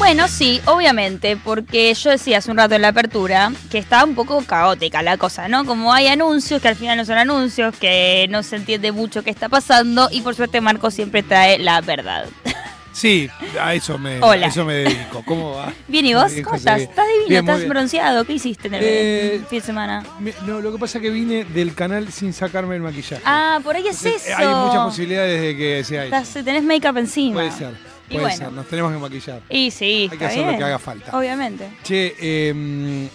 Bueno, sí, obviamente, porque yo decía hace un rato en la apertura que está un poco caótica la cosa, ¿no? Como hay anuncios que al final no son anuncios, que no se entiende mucho qué está pasando y por suerte Marco siempre trae la verdad. Sí, a eso me dedico. ¿Cómo va? Bien, ¿y vos? ¿Cómo estás? Estás divino, bien, estás bronceado. ¿Qué hiciste en el fin de semana? No, lo que pasa es que vine del canal sin sacarme el maquillaje. Ah, por ahí es eso. Hay muchas posibilidades de que sea eso. Tenés make-up encima. Puede ser, ser. Nos tenemos que maquillar. Y sí, hay que hacer lo que haga falta. Obviamente. Che,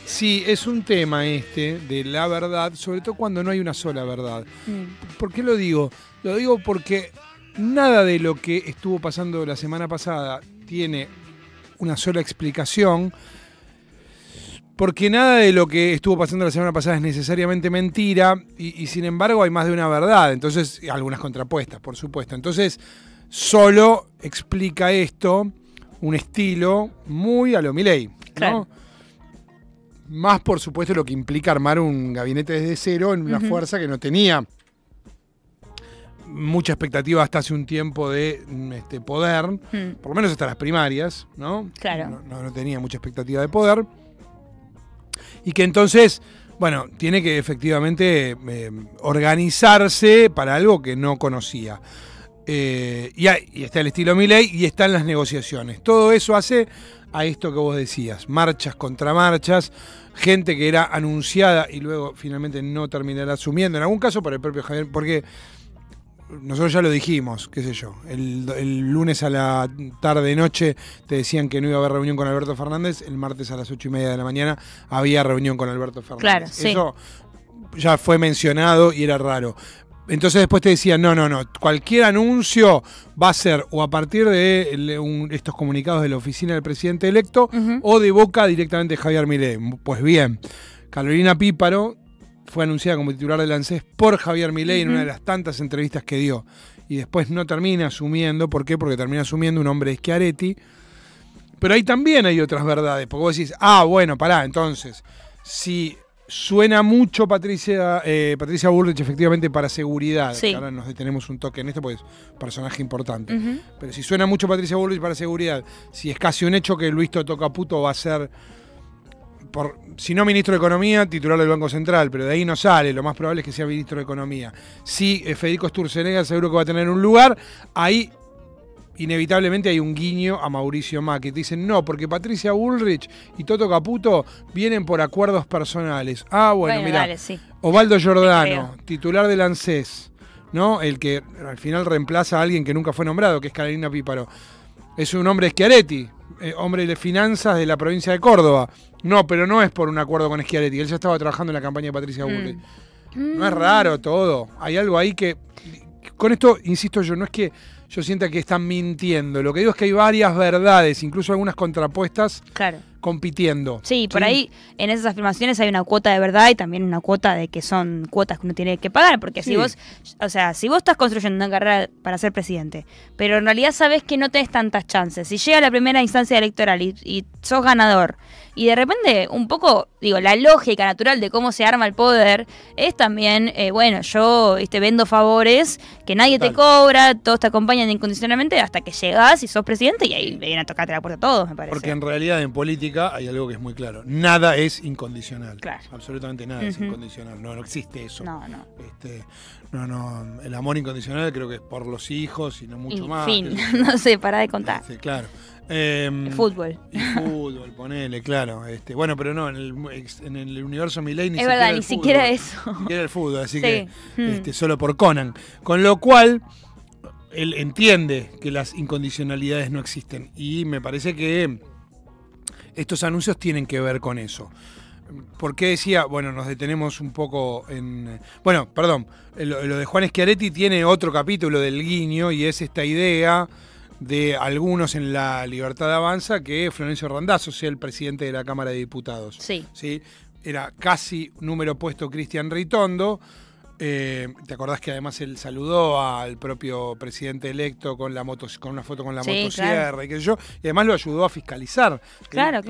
sí, es un tema de la verdad, sobre todo cuando no hay una sola verdad. ¿Por qué lo digo? Lo digo porque nada de lo que estuvo pasando la semana pasada tiene una sola explicación, porque nada de lo que estuvo pasando la semana pasada es necesariamente mentira, y sin embargo hay más de una verdad, entonces algunas contrapuestas, por supuesto. Entonces solo explica esto un estilo muy a lo Milei, ¿no? Claro. Más, por supuesto, lo que implica armar un gabinete desde cero en una fuerza que no tenía mucha expectativa hasta hace un tiempo de poder, por lo menos hasta las primarias, ¿no? Claro. No tenía mucha expectativa de poder. Y que entonces, bueno, tiene que efectivamente organizarse para algo que no conocía. Y está el estilo Milei y están las negociaciones. Todo eso hace a esto que vos decías, marchas contra marchas, gente que era anunciada y luego finalmente no terminará asumiendo, en algún caso por el propio Javier, porque nosotros ya lo dijimos, qué sé yo, el lunes a la tarde-noche te decían que no iba a haber reunión con Alberto Fernández, el martes a las 8:30 de la mañana había reunión con Alberto Fernández. Claro, sí. Eso ya fue mencionado y era raro. Entonces después te decían, no, cualquier anuncio va a ser o a partir de estos comunicados de la oficina del presidente electo o de boca directamente de Javier Milei. Pues bien, Carolina Píparo fue anunciada como titular del ANSES por Javier Milei en una de las tantas entrevistas que dio. Y después no termina asumiendo. ¿Por qué? Porque termina asumiendo un hombre de Schiaretti. Pero ahí también hay otras verdades. Porque vos decís, bueno, pará, entonces, si suena mucho Patricia Bullrich efectivamente para seguridad. Sí. Ahora nos detenemos un toque en esto porque es un personaje importante. Pero si suena mucho Patricia Bullrich para seguridad, si es casi un hecho que Luis Toto Caputo va a ser, si no ministro de Economía, titular del Banco Central, pero de ahí no sale, lo más probable es que sea ministro de Economía. Si Federico Sturzenegger seguro que va a tener un lugar, ahí inevitablemente hay un guiño a Mauricio Macri. Te dicen, no, porque Patricia Bullrich y Toto Caputo vienen por acuerdos personales. Bueno, mira, sí. Osvaldo Giordano, titular del ANSES, ¿no? El que al final reemplaza a alguien que nunca fue nombrado, que es Carolina Píparo. Es un hombre de Schiaretti, hombre de finanzas de la provincia de Córdoba. No, pero no es por un acuerdo con Schiaretti. Él ya estaba trabajando en la campaña de Patricia Bullrich. No es raro todo. Hay algo ahí que... Con esto, insisto yo, no es que yo sienta que están mintiendo. Lo que digo es que hay varias verdades, incluso algunas contrapuestas, compitiendo. Sí, por ahí en esas afirmaciones hay una cuota de verdad y también una cuota de que son cuotas que uno tiene que pagar, porque si vos estás construyendo una carrera para ser presidente, pero en realidad sabés que no tenés tantas chances, si llega la primera instancia electoral y sos ganador, y de repente un poco, la lógica natural de cómo se arma el poder es también, yo vendo favores que nadie te cobra, todos te acompañan incondicionalmente hasta que llegás y sos presidente y ahí vienen a tocarte la puerta a todos, me parece. Porque en realidad en política hay algo que es muy claro. Nada es incondicional. Claro. Absolutamente nada es incondicional. No existe eso. No. El amor incondicional creo que es por los hijos y no mucho más. Fin, no sé, pará de contar. Claro. El fútbol. Fútbol, ponele, claro. Bueno, pero no, en el universo Milei es verdad, ni siquiera eso. Ni siquiera el fútbol, así que solo por Conan. Con lo cual, él entiende que las incondicionalidades no existen. Y me parece que estos anuncios tienen que ver con eso. ¿Por qué decía? Bueno, nos detenemos un poco en... Bueno, perdón, lo de Juan Schiaretti tiene otro capítulo del guiño y es esta idea de algunos en la Libertad Avanza que Florencio Randazzo sea el presidente de la Cámara de Diputados. Sí. Era casi número opuesto Cristian Ritondo. ¿Te acordás que además él saludó al propio presidente electo con una foto con la motosierra, claro, y qué sé yo? Y además lo ayudó a fiscalizar. Claro.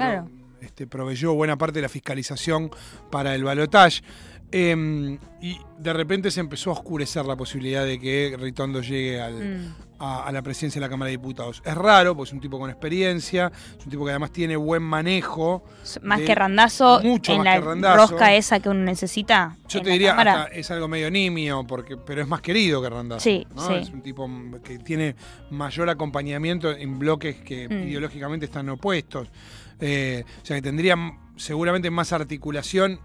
Proveyó buena parte de la fiscalización para el balotaje. Y de repente se empezó a oscurecer la posibilidad de que Ritondo llegue a la presidencia de la Cámara de Diputados. Es raro, porque es un tipo con experiencia, es un tipo que además tiene buen manejo. Más que Randazzo, mucho en más la que Randazzo. rosca esa que uno necesita. Yo te diría, hasta es algo medio nimio, pero es más querido que Randazzo. Sí, ¿no? sí. Es un tipo que tiene mayor acompañamiento en bloques que ideológicamente están opuestos. O sea, que tendría seguramente más articulación.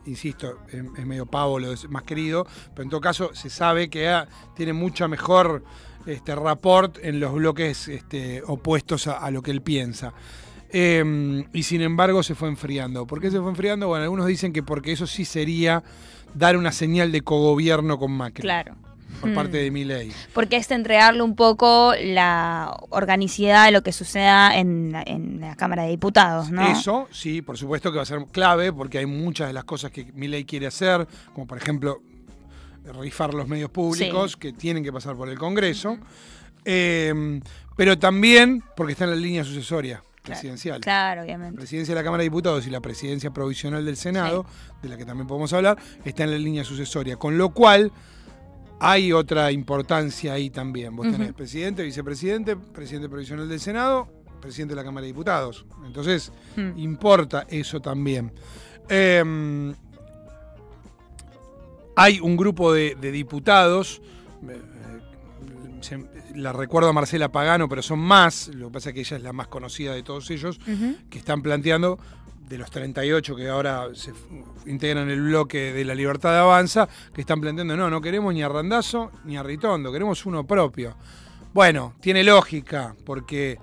Insisto, es medio pavo lo más querido, pero en todo caso se sabe que tiene mucha mejor rapport en los bloques opuestos a lo que él piensa. Y sin embargo se fue enfriando. ¿Por qué se fue enfriando? Bueno, algunos dicen que porque eso sí sería dar una señal de cogobierno con Macri. Claro. Por parte de Milei. Porque es entregarle un poco la organicidad de lo que suceda en la Cámara de Diputados, ¿no? Eso, sí, por supuesto que va a ser clave, porque hay muchas de las cosas que Milei quiere hacer, como por ejemplo rifar los medios públicos, que tienen que pasar por el Congreso, pero también porque está en la línea sucesoria presidencial. Claro, obviamente. La presidencia de la Cámara de Diputados y la presidencia provisional del Senado, de la que también podemos hablar, está en la línea sucesoria, con lo cual hay otra importancia ahí también. Vos tenés presidente, vicepresidente, presidente provisional del Senado, presidente de la Cámara de Diputados. Entonces, importa eso también. Hay un grupo de diputados, la recuerdo a Marcela Pagano, pero son más, lo que pasa es que ella es la más conocida de todos ellos, que están planteando, de los 38 que ahora se integran el bloque de La Libertad de Avanza, que están planteando, no queremos ni a Randazzo ni a Ritondo, queremos uno propio. Bueno, tiene lógica, porque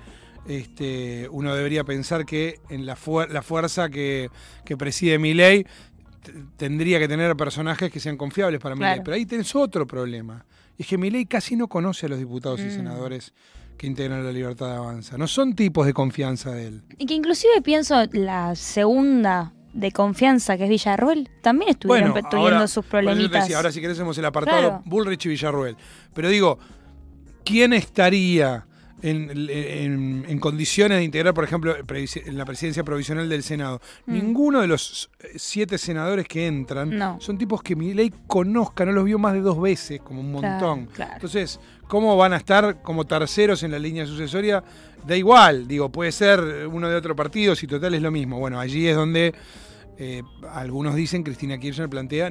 uno debería pensar que en la fuerza que preside Milei tendría que tener personajes que sean confiables para Milei. Pero ahí tenés otro problema, y es que Milei casi no conoce a los diputados y senadores que integran La Libertad de Avanza. No son tipos de confianza de él. Y que inclusive pienso la segunda de confianza, que es Villarruel, también estuvieron teniendo sus problemitas. Ahora si querés hacemos el apartado Bullrich y Villarruel. Pero digo, ¿quién estaría en condiciones de integrar, por ejemplo, en la presidencia provisional del Senado? Ninguno de los 7 senadores que entran son tipos que Milei conozca, no los vio más de 2 veces, como un montón. Claro. Entonces, ¿cómo van a estar como terceros en la línea sucesoria? Da igual, digo, puede ser uno de otro partido, si total es lo mismo. Bueno, allí es donde algunos dicen, Cristina Kirchner plantea,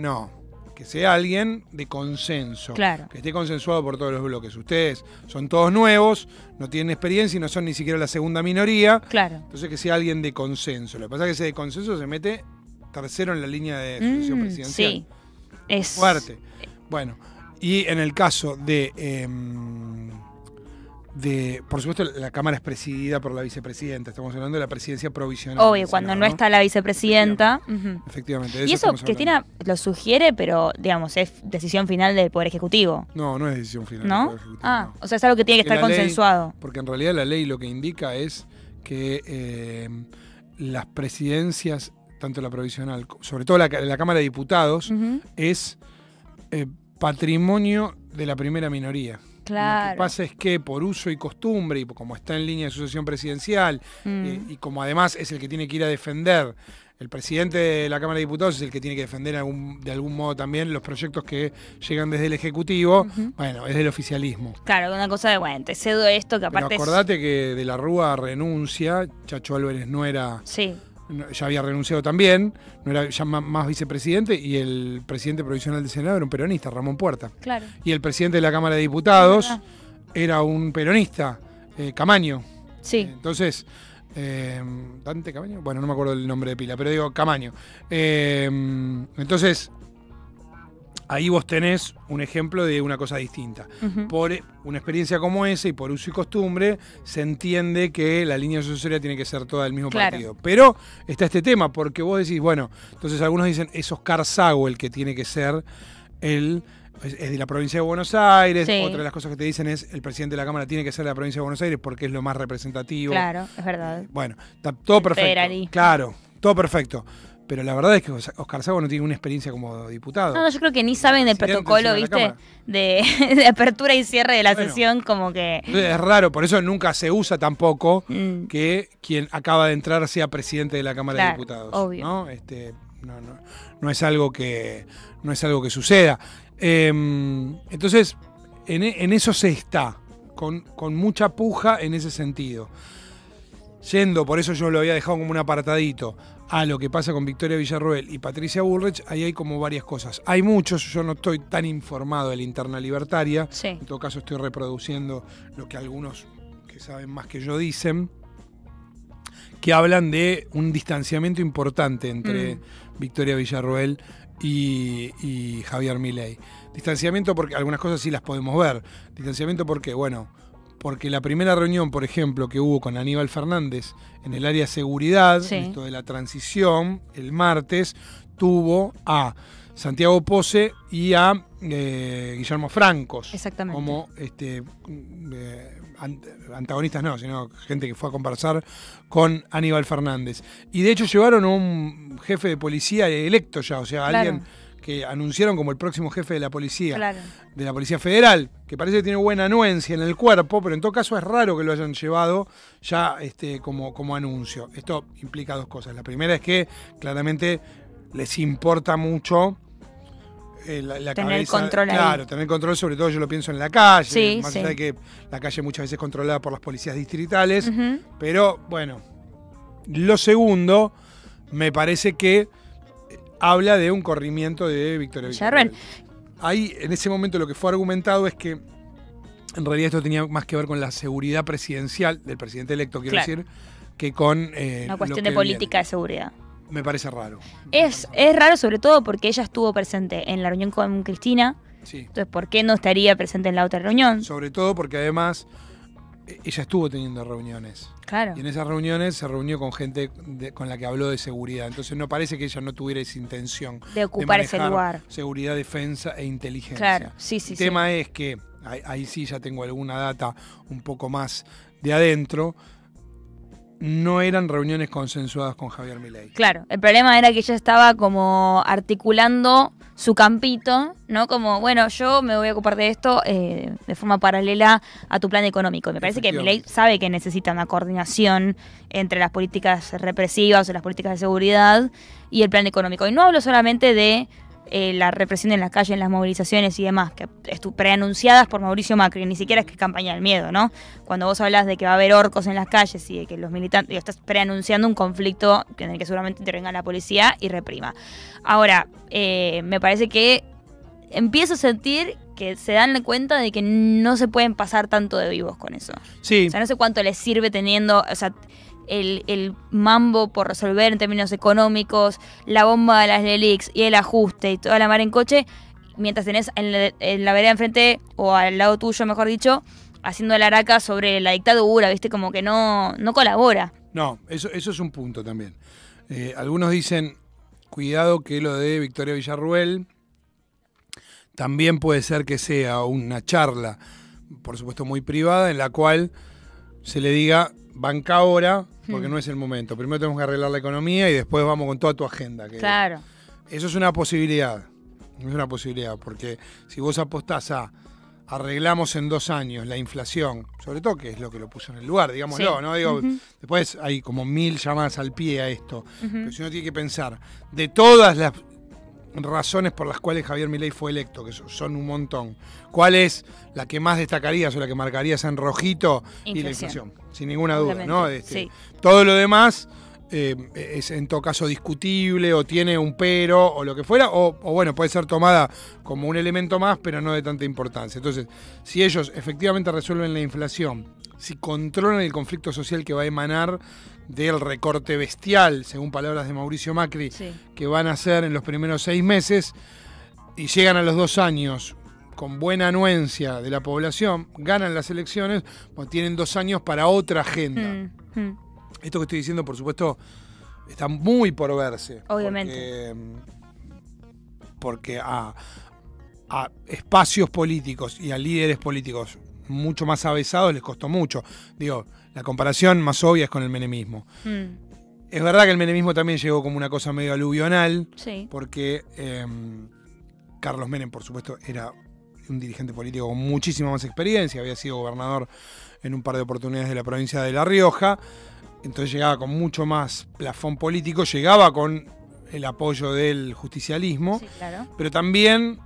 que sea alguien de consenso, que esté consensuado por todos los bloques. Ustedes son todos nuevos, no tienen experiencia y no son ni siquiera la segunda minoría. Entonces que sea alguien de consenso. Lo que pasa es que ese de consenso se mete tercero en la línea de sucesión presidencial. Sí, es fuerte. Bueno, y en el caso por supuesto, la Cámara es presidida por la vicepresidenta. Estamos hablando de la presidencia provisional. Obvio, cuando no está la vicepresidenta. Efectivamente. Y eso Cristina lo sugiere, pero digamos, es decisión final del Poder Ejecutivo. No es decisión final del Poder Ejecutivo. No. O sea, es algo que tiene que estar consensuado. Porque en realidad la ley lo que indica es que las presidencias, tanto la provisional, sobre todo la Cámara de Diputados, es patrimonio de la primera minoría. Lo que pasa es que por uso y costumbre, y como está en línea de sucesión presidencial, y como además es el que tiene que ir a defender, el presidente de la Cámara de Diputados es el que tiene que defender de algún modo también los proyectos que llegan desde el Ejecutivo, bueno, es del oficialismo. Claro, una cosa de, bueno, te cedo esto, que aparte. Pero acordate que De la Rúa renuncia, Chacho Álvarez no era. Sí. Ya había renunciado también, no era ya más vicepresidente, y el presidente provisional del Senado era un peronista, Ramón Puerta. Claro. Y el presidente de la Cámara de Diputados era un peronista, Camaño. Sí. Entonces, ¿Dante Camaño? Bueno, no me acuerdo el nombre de pila, pero digo Camaño. Entonces, ahí vos tenés un ejemplo de una cosa distinta. Por una experiencia como esa y por uso y costumbre, se entiende que la línea sucesoria tiene que ser toda del mismo partido. Pero está este tema, porque vos decís, bueno, entonces algunos dicen, es Oscar Sago el que tiene que ser es de la provincia de Buenos Aires. Otra de las cosas que te dicen es, el presidente de la Cámara tiene que ser de la provincia de Buenos Aires porque es lo más representativo. Claro, es verdad. Bueno, está todo perfecto. Claro, todo perfecto. Pero la verdad es que Oscar Sago no tiene una experiencia como diputado. No, yo creo que ni saben del protocolo, ¿viste? De apertura y cierre de la sesión, como que. Es raro, por eso nunca se usa tampoco que quien acaba de entrar sea presidente de la Cámara de Diputados. Obvio. ¿no? no es algo que suceda. Entonces, en eso se está, con mucha puja en ese sentido. Yendo, por eso yo lo había dejado como un apartadito, a lo que pasa con Victoria Villarroel y Patricia Bullrich, ahí hay como varias cosas. Hay muchos, yo no estoy tan informado de la interna libertaria, Sí. en todo caso estoy reproduciendo lo que algunos que saben más que yo dicen, que hablan de un distanciamiento importante entre Victoria Villarroel y Javier Milei. Distanciamiento porque algunas cosas sí las podemos ver. Distanciamiento porque, bueno, porque la primera reunión, por ejemplo, que hubo con Aníbal Fernández en el área de seguridad, Sí. esto de la transición, el martes, tuvo a Santiago Pose y a Guillermo Francos. Exactamente. Como antagonistas no, sino gente que fue a conversar con Aníbal Fernández. Y de hecho llevaron a un jefe de policía electo ya, o sea, Claro. alguien que anunciaron como el próximo jefe de la policía, Claro. de la Policía Federal, que parece que tiene buena anuencia en el cuerpo, pero en todo caso es raro que lo hayan llevado ya como anuncio. Esto implica dos cosas. La primera es que claramente les importa mucho la Tener el cabeza, control ahí. claro, tener control, sobre todo yo lo pienso en la calle, Sí, más sí. allá de que la calle muchas veces es controlada por las policías distritales, Ujú. pero bueno. Lo segundo, me parece que habla de un corrimiento de Victoria Villarroel. Villarroel. Ahí, en ese momento, lo que fue argumentado es que en realidad esto tenía más que ver con la seguridad presidencial del presidente electo, quiero Claro. decir, que con Una lo cuestión que de política viene. de seguridad. Me parece raro. Es raro sobre todo porque ella estuvo presente en la reunión con Cristina, Sí. entonces ¿por qué no estaría presente en la otra reunión? Sobre todo porque además ella estuvo teniendo reuniones. Claro. Y en esas reuniones se reunió con gente con la que habló de seguridad. Entonces no parece que ella no tuviera esa intención De ocupar ese manejar lugar. seguridad, defensa e inteligencia. Claro, sí, sí, El sí. tema es que, ahí sí ya tengo alguna data un poco más de adentro, no eran reuniones consensuadas con Javier Milei. Claro, el problema era que ella estaba como articulando su campito, ¿no? Como, bueno, yo me voy a ocupar de esto de forma paralela a tu plan económico. Y me parece que Milei sabe que necesita una coordinación entre las políticas represivas o las políticas de seguridad y el plan económico. Y no hablo solamente de la represión en las calles, en las movilizaciones y demás, que preanunciadas por Mauricio Macri, ni siquiera es que es campaña del miedo, ¿no? Cuando vos hablas de que va a haber orcos en las calles y de que los militantes, estás preanunciando un conflicto en el que seguramente intervenga la policía y reprima. Ahora, me parece que empiezo a sentir que se dan cuenta de que no se pueden pasar tanto de vivos con eso. Sí. O sea, no sé cuánto les sirve teniendo, o sea, el mambo por resolver en términos económicos, la bomba de las LELIX y el ajuste y toda la mar en coche, mientras tenés en la vereda enfrente, o al lado tuyo, mejor dicho, haciendo la araca sobre la dictadura, ¿viste? Como que no colabora. No, eso es un punto también. Algunos dicen, cuidado que lo de Victoria Villarroel también puede ser que sea una charla, por supuesto muy privada, en la cual se le diga, banca ahora, porque no es el momento. Primero tenemos que arreglar la economía y después vamos con toda tu agenda. Claro. Eso es una posibilidad. Es una posibilidad, porque si vos apostás a arreglamos en 2 años la inflación, sobre todo que es lo que lo puso en el lugar, digámoslo, Sí. ¿no? Digo, Ujú. después hay como 1000 llamadas al pie a esto. Pero si uno tiene que pensar de todas las razones por las cuales Javier Milei fue electo, que son un montón, ¿cuál es la que más destacarías o la que marcarías en rojito? Y la Inflación. inflación, sin ninguna duda, ¿no? Obviamente, sí. Todo lo demás es en todo caso discutible o tiene un pero o lo que fuera, o bueno, puede ser tomada como un elemento más, pero no de tanta importancia. Entonces, si ellos efectivamente resuelven la inflación, si controlan el conflicto social que va a emanar del recorte bestial, según palabras de Mauricio Macri, Sí. que van a hacer en los primeros 6 meses, y llegan a los 2 años con buena anuencia de la población, ganan las elecciones, pues tienen 2 años para otra agenda. Esto que estoy diciendo, por supuesto, está muy por verse. Obviamente. Porque a espacios políticos y a líderes políticos mucho más avesados les costó mucho. Digo, la comparación más obvia es con el menemismo. Es verdad que el menemismo también llegó como una cosa medio aluvional, Sí. porque Carlos Menem, por supuesto, era un dirigente político con muchísima más experiencia, había sido gobernador en un par de oportunidades de la provincia de La Rioja, entonces llegaba con mucho más plafón político, llegaba con el apoyo del justicialismo, Sí, claro. pero también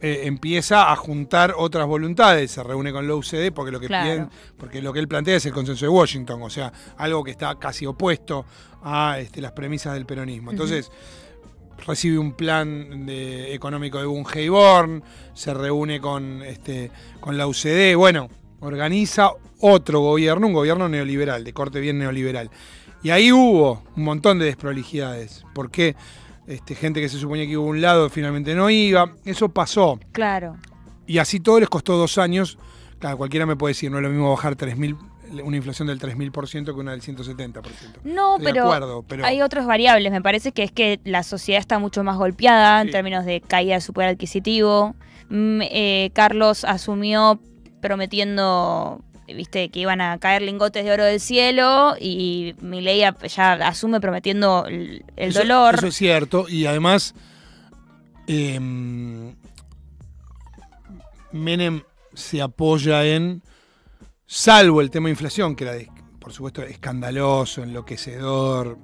empieza a juntar otras voluntades, se reúne con la UCD porque Claro. porque lo que él plantea es el consenso de Washington, o sea, algo que está casi opuesto a las premisas del peronismo. Entonces, recibe un plan económico de Bunge y Born, se reúne con la UCD, bueno, organiza otro gobierno, un gobierno neoliberal, de corte bien neoliberal. Y ahí hubo un montón de desprolijidades, porque gente que se suponía que iba a un lado finalmente no iba, eso pasó. Claro. Y así todo les costó 2 años. Claro, cualquiera me puede decir, no es lo mismo bajar 3.000, una inflación del 3.000% que una del 170%. No, Estoy de acuerdo, pero hay otras variables. Me parece que es que la sociedad está mucho más golpeada en Sí. términos de caída del poder adquisitivo. Carlos asumió prometiendo, viste, que iban a caer lingotes de oro del cielo, y Milei ya asume prometiendo el dolor. Eso es cierto, y además Menem se apoya en, salvo el tema de inflación, que era, por supuesto, escandaloso, enloquecedor.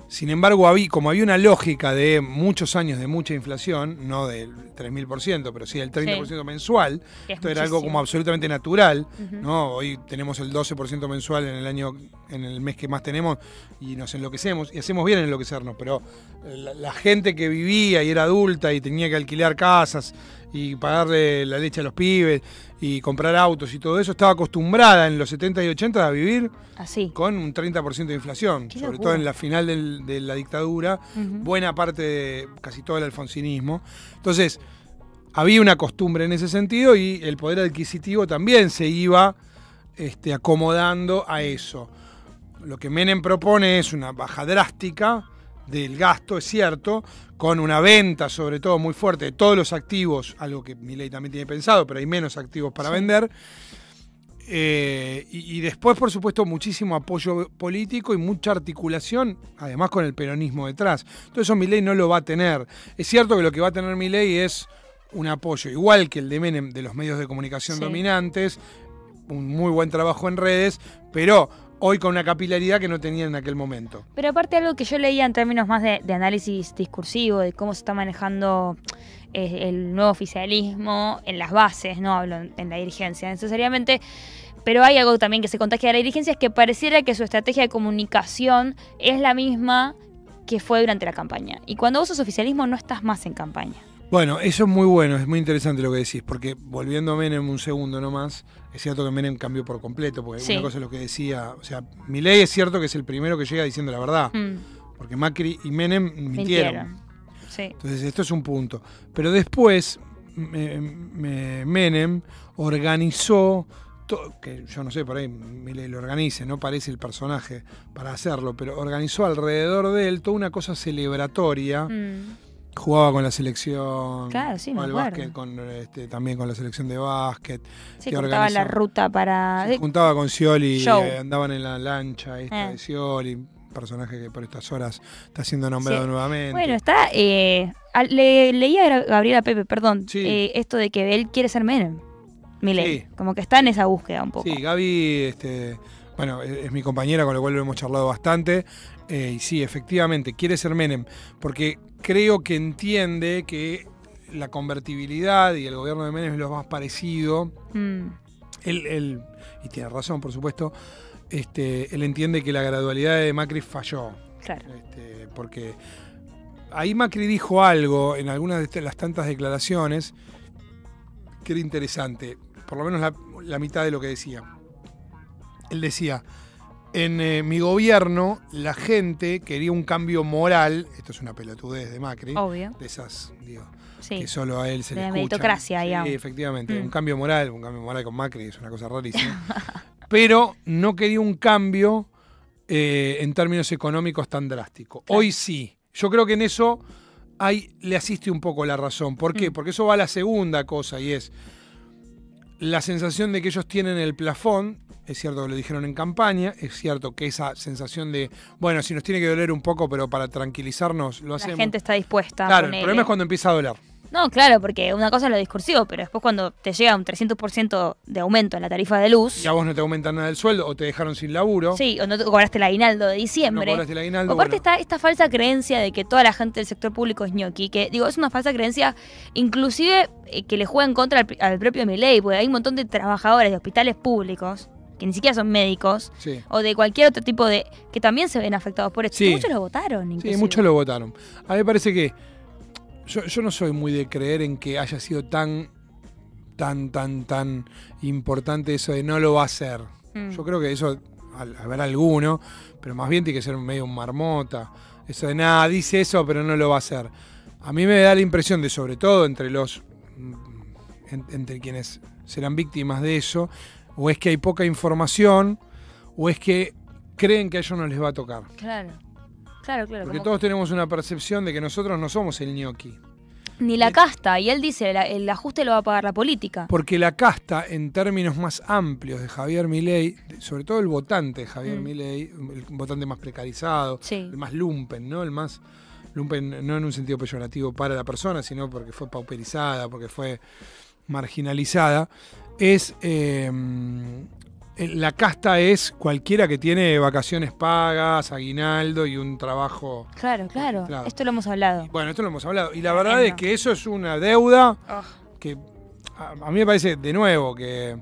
Sin embargo, como había una lógica de muchos años de mucha inflación, no del 3.000%, pero sí del 30% mensual, Que es esto era algo muchísimo. como absolutamente natural, Ujú. ¿no? Hoy tenemos el 12% mensual en el mes que más tenemos, y nos enloquecemos, y hacemos bien en enloquecernos, pero la gente que vivía y era adulta y tenía que alquilar casas y pagarle la leche a los pibes y comprar autos y todo eso, estaba acostumbrada en los 70 y 80 a vivir Así. con un 30% de inflación, Qué sobre locura. todo en la final de la dictadura, Ujú. buena parte de casi todo el alfonsinismo. Entonces, había una costumbre en ese sentido, y el poder adquisitivo también se iba acomodando a eso. Lo que Menem propone es una baja drástica del gasto, es cierto, con una venta sobre todo muy fuerte de todos los activos, algo que Milei también tiene pensado, pero hay menos activos para vender. Y después, por supuesto, muchísimo apoyo político y mucha articulación, además con el peronismo detrás. Entonces eso Milei no lo va a tener. Es cierto que lo que va a tener Milei es un apoyo, igual que el de Menem, de los medios de comunicación dominantes, un muy buen trabajo en redes, pero hoy con una capilaridad que no tenía en aquel momento. Pero aparte, algo que yo leía en términos más de análisis discursivo, de cómo se está manejando el nuevo oficialismo en las bases, no hablo en la dirigencia necesariamente, pero hay algo también que se contagia de la dirigencia, es que pareciera que su estrategia de comunicación es la misma que fue durante la campaña. Y cuando vos sos oficialismo no estás más en campaña. Bueno, eso es muy bueno, es muy interesante lo que decís, porque volviendo a Menem un segundo nomás, es cierto que Menem cambió por completo, porque Sí. una cosa es lo que decía, o sea, Milei es cierto que es el primero que llega diciendo la verdad, porque Macri y Menem mintieron. Sí. Entonces esto es un punto. Pero después Menem organizó, que yo no sé, por ahí Milei lo organice, no parece el personaje para hacerlo, pero organizó alrededor de él toda una cosa celebratoria. Jugaba con la selección, Claro, sí, me al acuerdo. básquet, también con la selección de básquet. Sí, que contaba organizó. la ruta para... Se juntaba con Scioli, Show. andaban en la lancha esta de Scioli, personaje que por estas horas está siendo nombrado nuevamente. Bueno, está... leía a Gabriela Pepe, perdón, Sí. esto de que él quiere ser Menem, Milei. Sí. Como que está en esa búsqueda un poco. Sí, Gaby, bueno, es mi compañera con la cual lo hemos charlado bastante. Y sí, efectivamente, quiere ser Menem, porque creo que entiende que la convertibilidad y el gobierno de Menem es lo más parecido. Él, y tiene razón, por supuesto, él entiende que la gradualidad de Macri falló. Claro. Porque ahí Macri dijo algo en algunas de las tantas declaraciones que era interesante, por lo menos la mitad de lo que decía. Él decía, en mi gobierno la gente quería un cambio moral, esto es una pelotudez de Macri, Obvio. de esas, digo, Sí. que solo a él se De le la escuchan. meritocracia, Sí, digamos. efectivamente, un cambio moral con Macri es una cosa rarísima. Pero no quería un cambio en términos económicos tan drástico. Claro. Hoy sí. Yo creo que en eso le asiste un poco la razón. ¿Por qué? Porque eso va a la segunda cosa, y es la sensación de que ellos tienen el plafón. Es cierto que lo dijeron en campaña, es cierto que esa sensación de, bueno, si nos tiene que doler un poco, pero para tranquilizarnos lo hacemos. La gente está dispuesta a Claro, el ponerle. problema es cuando empieza a doler. No, claro, porque una cosa es lo discursivo, pero después cuando te llega un 300% de aumento en la tarifa de luz... Y a vos no te aumentan nada el sueldo, o te dejaron sin laburo. Sí, o no te cobraste el aguinaldo de diciembre. No cobraste el aguinaldo, Aparte bueno. está esta falsa creencia de que toda la gente del sector público es ñoqui, que digo, es una falsa creencia inclusive que le juega en contra al propio Milei, porque hay un montón de trabajadores de hospitales públicos que ni siquiera son médicos, Sí. o de cualquier otro tipo de... que también se ven afectados por esto. Sí. Muchos lo votaron, inclusive. Sí, muchos lo votaron. A mí me parece que yo no soy muy de creer en que haya sido tan importante eso de no lo va a hacer. Yo creo que eso, habrá alguno, pero más bien tiene que ser medio un marmota. Eso de nada, dice eso, pero no lo va a hacer. A mí me da la impresión de, sobre todo entre entre quienes serán víctimas de eso, o es que hay poca información, o es que creen que a ellos no les va a tocar. Claro. Porque como- todos tenemos una percepción de que nosotros no somos el ñoqui. Ni la casta, y él dice, el ajuste lo va a pagar la política. Porque la casta, en términos más amplios de Javier Milei, sobre todo el votante de Javier Milei, el votante más precarizado, Sí. el más lumpen, ¿no? El más lumpen no en un sentido peyorativo para la persona, sino porque fue pauperizada, porque fue marginalizada, es... la casta es cualquiera que tiene vacaciones pagas, aguinaldo y un trabajo... Claro. Claro. Esto lo hemos hablado. Bueno, esto lo hemos hablado. Y la verdad Tremendo. es que eso es una deuda Oh. que a mí me parece, de nuevo, que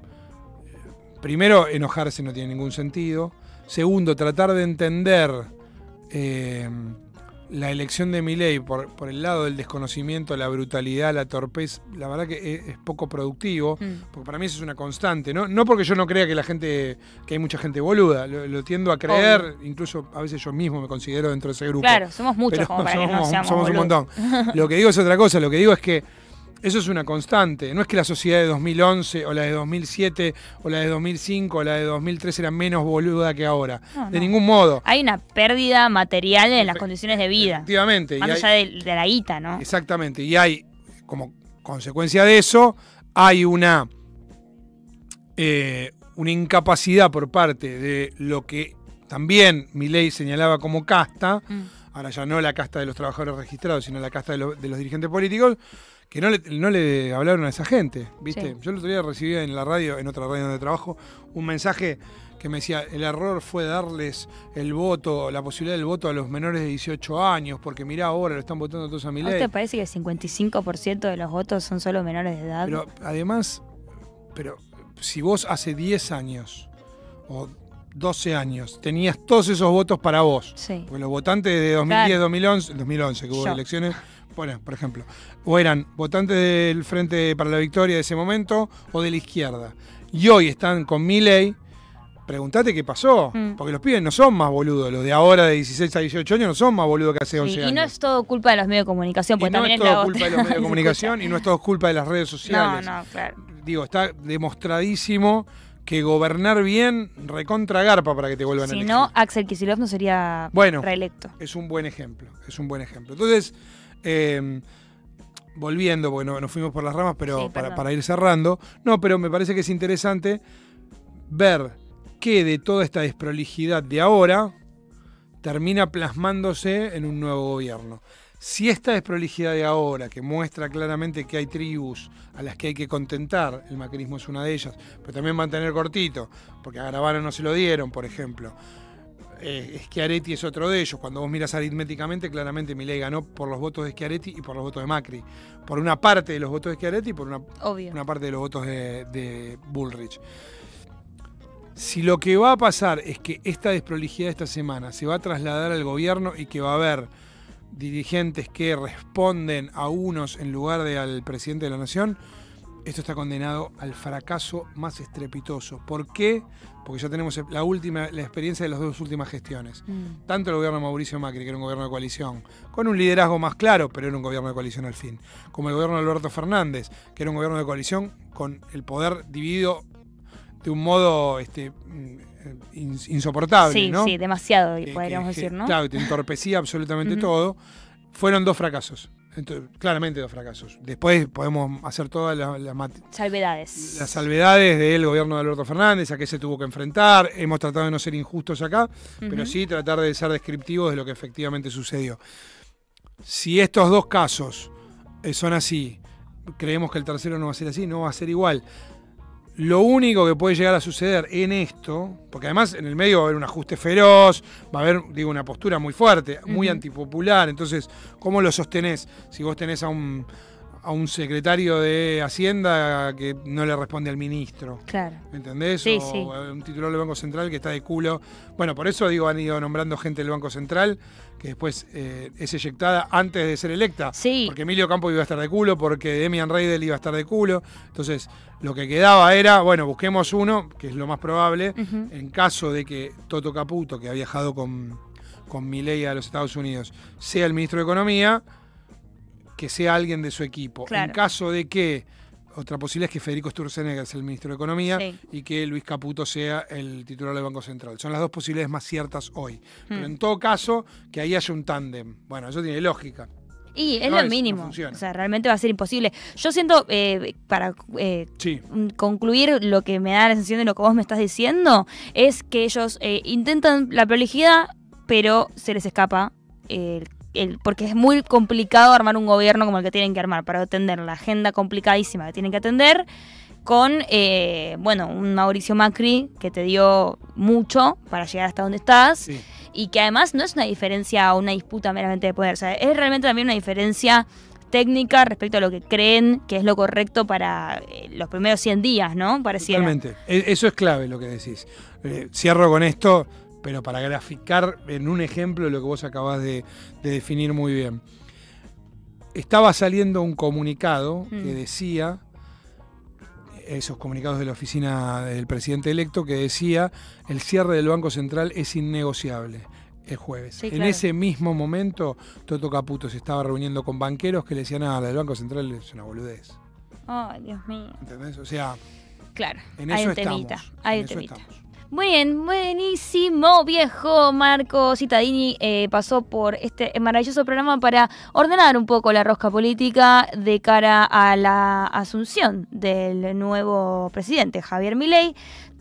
primero, enojarse no tiene ningún sentido. Segundo, tratar de entender la elección de Milei por el lado del desconocimiento, la brutalidad, la torpeza, la verdad que es poco productivo, porque para mí eso es una constante, ¿no? No porque yo no crea que hay mucha gente boluda, lo tiendo a creer, incluso a veces yo mismo me considero dentro de ese grupo. Claro, somos muchos Pero como para que no seamos somos un boludos. montón. Lo que digo es otra cosa, lo que digo es que eso es una constante. No es que la sociedad de 2011 o la de 2007 o la de 2005 o la de 2003 era menos boluda que ahora. No, de no. ningún modo. Hay una pérdida material en las condiciones de vida. Efectivamente. Más allá de la guita, ¿no? Exactamente. Y hay, como consecuencia de eso, hay una incapacidad por parte de lo que también Milei señalaba como casta, ahora ya no la casta de los trabajadores registrados, sino la casta de los dirigentes políticos, que no le hablaron a esa gente, ¿viste? Sí. Yo el otro día recibí en la radio, en otra radio donde trabajo, un mensaje que me decía, el error fue darles el voto, la posibilidad del voto a los menores de 18 años, porque mirá ahora lo están votando todos a ¿A Milei. usted parece que el 55% de los votos son solo menores de edad? Pero además, si vos hace 10 años o 12 años tenías todos esos votos para vos, Sí. porque los votantes de 2010, 2011, que hubo Yo. elecciones, bueno, por ejemplo, o eran votantes del Frente para la Victoria de ese momento o de la izquierda, y hoy están con Milei, preguntate qué pasó, porque los pibes no son más boludos, los de ahora de 16 a 18 años no son más boludos que hace 11 Sí, años. y no es todo culpa de los medios de comunicación, Y porque no también es es todo culpa de los medios de comunicación y no es todo culpa de las redes sociales. No, claro. Digo, está demostradísimo que gobernar bien recontra garpa para que te vuelvan a Si elegir. no, Axel Kicillof no sería reelecto. Es un buen ejemplo, Entonces, volviendo, porque nos fuimos por las ramas, pero Sí, para ir cerrando, no, pero me parece que es interesante ver que de toda esta desprolijidad de ahora termina plasmándose en un nuevo gobierno. Si esta desprolijidad de ahora, que muestra claramente que hay tribus a las que hay que contentar, el macrismo es una de ellas, pero también mantener cortito, porque a Garabano no se lo dieron, por ejemplo. Schiaretti es otro de ellos. Cuando vos miras aritméticamente, claramente Milei ganó por los votos de Schiaretti y por los votos de Macri. Por una parte de los votos de Schiaretti y por una parte de los votos de Bullrich. Si lo que va a pasar es que esta desprolijidad de esta semana se va a trasladar al gobierno y que va a haber dirigentes que responden a unos en lugar de al presidente de la nación, esto está condenado al fracaso más estrepitoso. ¿Por qué? Porque ya tenemos la experiencia de las dos últimas gestiones. Tanto el gobierno de Mauricio Macri, que era un gobierno de coalición, con un liderazgo más claro, pero era un gobierno de coalición al fin, como el gobierno de Alberto Fernández, que era un gobierno de coalición con el poder dividido de un modo insoportable, Sí, ¿no? sí, demasiado, podríamos decir, ¿no? Claro, te entorpecía absolutamente todo. Fueron dos fracasos. Entonces, claramente dos fracasos. Después podemos hacer todas las salvedades del gobierno de Alberto Fernández, a qué se tuvo que enfrentar. Hemos tratado de no ser injustos acá, pero sí tratar de ser descriptivos de lo que efectivamente sucedió. Si estos dos casos son así. Creemos que el tercero no va a ser así, no va a ser igual. Lo único que puede llegar a suceder en esto, porque además en el medio va a haber un ajuste feroz, va a haber, digo, una postura muy fuerte, muy antipopular. Entonces, ¿cómo lo sostenés? Si vos tenés a un secretario de Hacienda que no le responde al ministro. Claro. ¿Entendés? Sí, o sí. un titular del Banco Central que está de culo. Bueno, por eso digo, han ido nombrando gente del Banco Central que después es eyectada antes de ser electa. Sí. Porque Emilio Campos iba a estar de culo, porque Demian Reidel iba a estar de culo. Entonces, lo que quedaba era, bueno, busquemos uno, que es lo más probable, en caso de que Toto Caputo, que ha viajado con Milei a los Estados Unidos, sea el ministro de Economía, que sea alguien de su equipo. Claro. En caso de que, otra posibilidad es que Federico Sturzenegger sea el ministro de Economía Sí. y que Luis Caputo sea el titular del Banco Central. Son las dos posibilidades más ciertas hoy. Pero en todo caso, que ahí haya un tándem. Bueno, eso tiene lógica. Y es No lo no mínimo. funciona. O sea, realmente va a ser imposible. Yo siento, para Sí. concluir lo que me da la sensación de lo que vos me estás diciendo, es que ellos intentan la prolijidad, pero se les escapa porque es muy complicado armar un gobierno como el que tienen que armar para atender la agenda complicadísima que tienen que atender con, un Mauricio Macri que te dio mucho para llegar hasta donde estás. Sí. Y que además no es una diferencia o una disputa meramente de poder, o sea, es realmente también una diferencia técnica respecto a lo que creen que es lo correcto para los primeros 100 días, ¿no? Pareciera. Totalmente. Eso es clave lo que decís. Cierro con esto, pero para graficar en un ejemplo lo que vos acabás de definir muy bien. Estaba saliendo un comunicado que decía, esos comunicados de la oficina del presidente electo, que decía el cierre del Banco Central es innegociable el jueves. Sí, en claro. ese mismo momento, Toto Caputo se estaba reuniendo con banqueros que le decían, la del Banco Central es una boludez. Ay, Dios mío. ¿Entendés? O sea, Claro, en hay eso un temita, estamos. hay En un eso temita. estamos. Muy bien, buenísimo, viejo Marco Cittadini pasó por este maravilloso programa para ordenar un poco la rosca política de cara a la asunción del nuevo presidente, Javier Milei.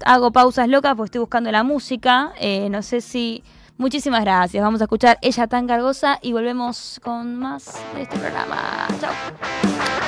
Hago pausas locas porque estoy buscando la música, no sé si... Muchísimas gracias, vamos a escuchar Ella tan cargosa y volvemos con más de este programa. Chao.